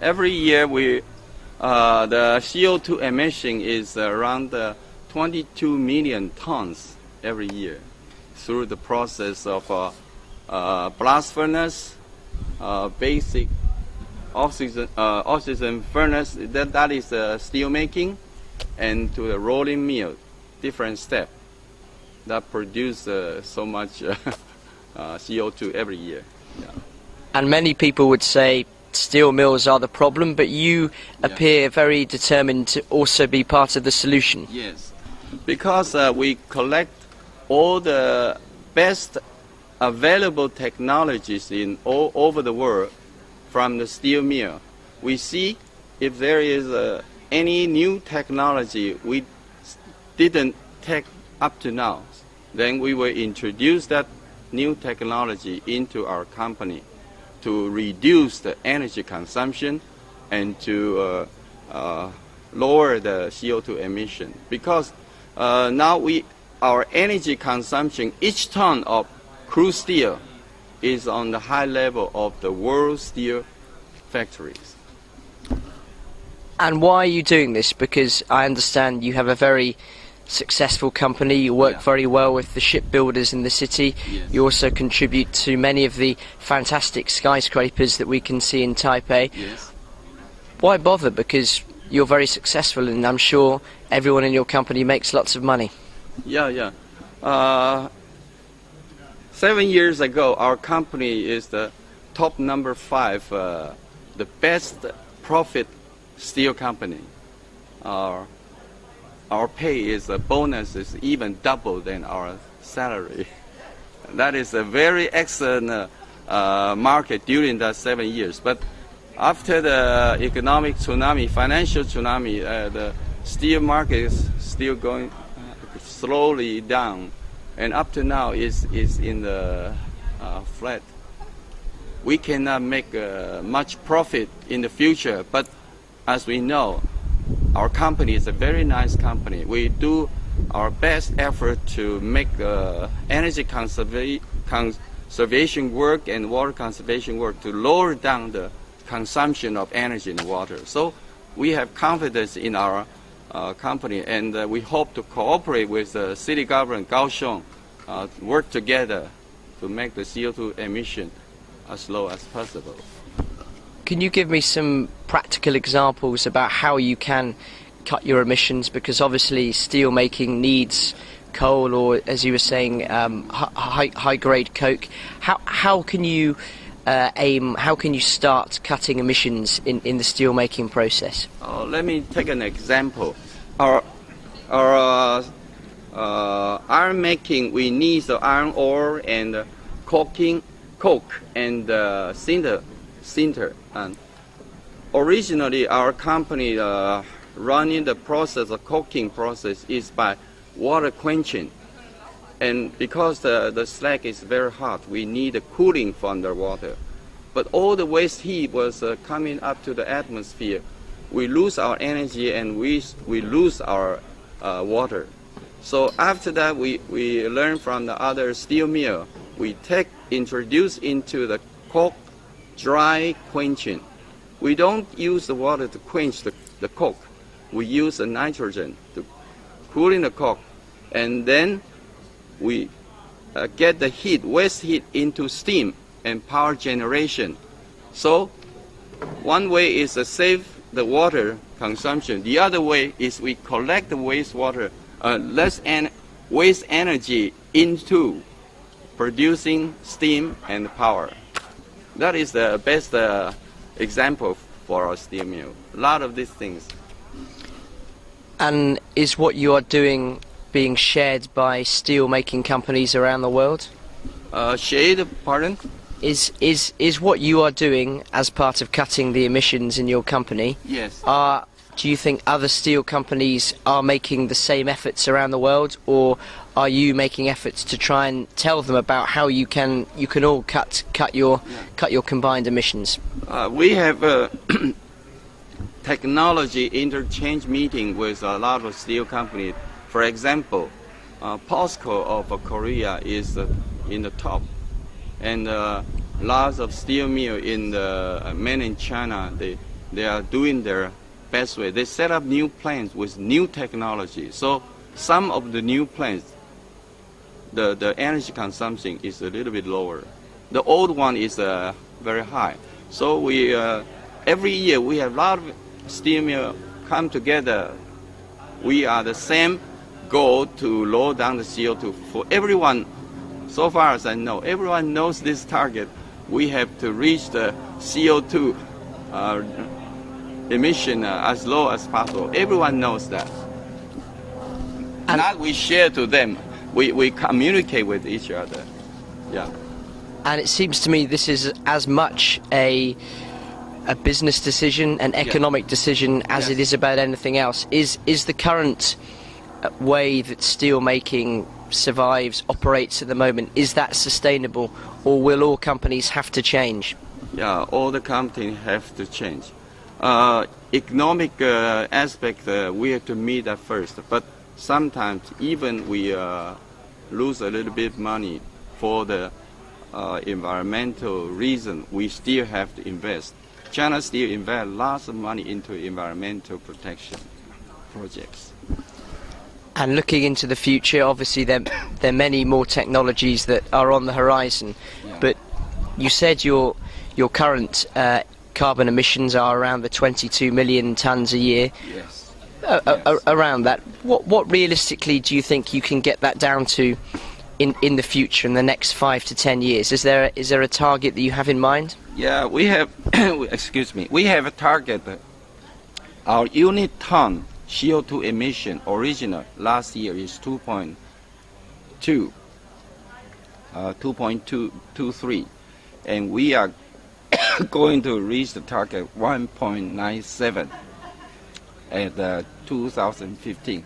Every year the CO2 emission is around 22 million tons every year through the process of blast furnace, basic oxygen furnace, that is steel making, and to the rolling mill, different step that produce so much CO2 every year. Yeah. And many people would say steel mills are the problem, but you appear very determined to also be part of the solution. Yes, because we collect all the best available technologies in all over the world from the steel mill. We see if there is any new technology we didn't take up to now, then we will introduce that new technology into our company to reduce the energy consumption and to lower the CO2 emission. Because now our energy consumption, each ton of crude steel is on the high level of the world steel factories. And why are you doing this? Because I understand you have a very successful company, you work very well with the shipbuilders in the city. Yes. You also contribute to many of the fantastic skyscrapers that we can see in Taipei. Yes. Why bother? Because you're very successful and I'm sure everyone in your company makes lots of money. Yeah. 7 years ago, our company is the top number 5, the best profit steel company. Our pay is bonus is even double than our salary. That is a very excellent market during that 7 years. But after the economic tsunami, financial tsunami, the steel market is still going slowly down, and up to now is in the flat. We cannot make much profit in the future, but as we know, our company is a very nice company. We do our best effort to make energy conservation work and water conservation work to lower down the consumption of energy and water. So we have confidence in our company, and we hope to cooperate with the city government, Kaohsiung, work together to make the CO2 emission as low as possible. Can you give me some practical examples about how you can cut your emissions? Because obviously steel making needs coal, or as you were saying, high-grade coke. How can you how can you start cutting emissions in the steel making process? Let me take an example. Our iron making, we need the iron ore and coke and sinter. And originally, our company running the process, the coking process, is by water quenching. And because the slag is very hot, we need a cooling from the water. But all the waste heat was coming up to the atmosphere. We lose our energy and we lose our water. So after that, we learn from the other steel mill. We introduce into the coke dry quenching. We don't use the water to quench the coke. We use the nitrogen to cooling the coke, and then we get the heat, waste heat, into steam and power generation. So one way is to save the water consumption. The other way is we collect the wastewater, waste energy into producing steam and power. That is the best example for our steel mill. A lot of these things. And is what you are doing being shared by steel making companies around the world? Shared, pardon? Is what you are doing as part of cutting the emissions in your company? Yes. Do you think other steel companies are making the same efforts around the world, or are you making efforts to try and tell them about how you can all cut your combined emissions? We have a technology interchange meeting with a lot of steel companies. For example, POSCO of Korea is in the top, and lots of steel mill in the mainland China, they are doing their best way. They set up new plants with new technology. So some of the new plants, the energy consumption is a little bit lower. The old one is very high. So we every year we have a lot of steel mills come together. We are the same goal to lower down the CO2 for everyone. So far as I know, everyone knows this target. We have to reach the CO2 emission as low as possible. Everyone knows that. And that we share to them. We communicate with each other. Yeah. And it seems to me this is as much a business decision, an economic decision, as it is about anything else. Is the current way that steel making survives, operates at the moment, is that sustainable, or will all companies have to change? Yeah, all the companies have to change. Economic aspect, we have to meet that first. But sometimes even we lose a little bit money for the environmental reason, we still have to invest. China still invests lots of money into environmental protection projects. And looking into the future, obviously there are many more technologies that are on the horizon. Yeah. But you said your current carbon emissions are around the 22 million tons a year. Yes. Around that, what realistically do you think you can get that down to in the future, in the next 5 to 10 years? Is there a target that you have in mind? Yeah, we have. Excuse me. We have a target. Our unit ton CO2 emission original last year is 2.23, and we are going to reach the target 1.97 at 2015.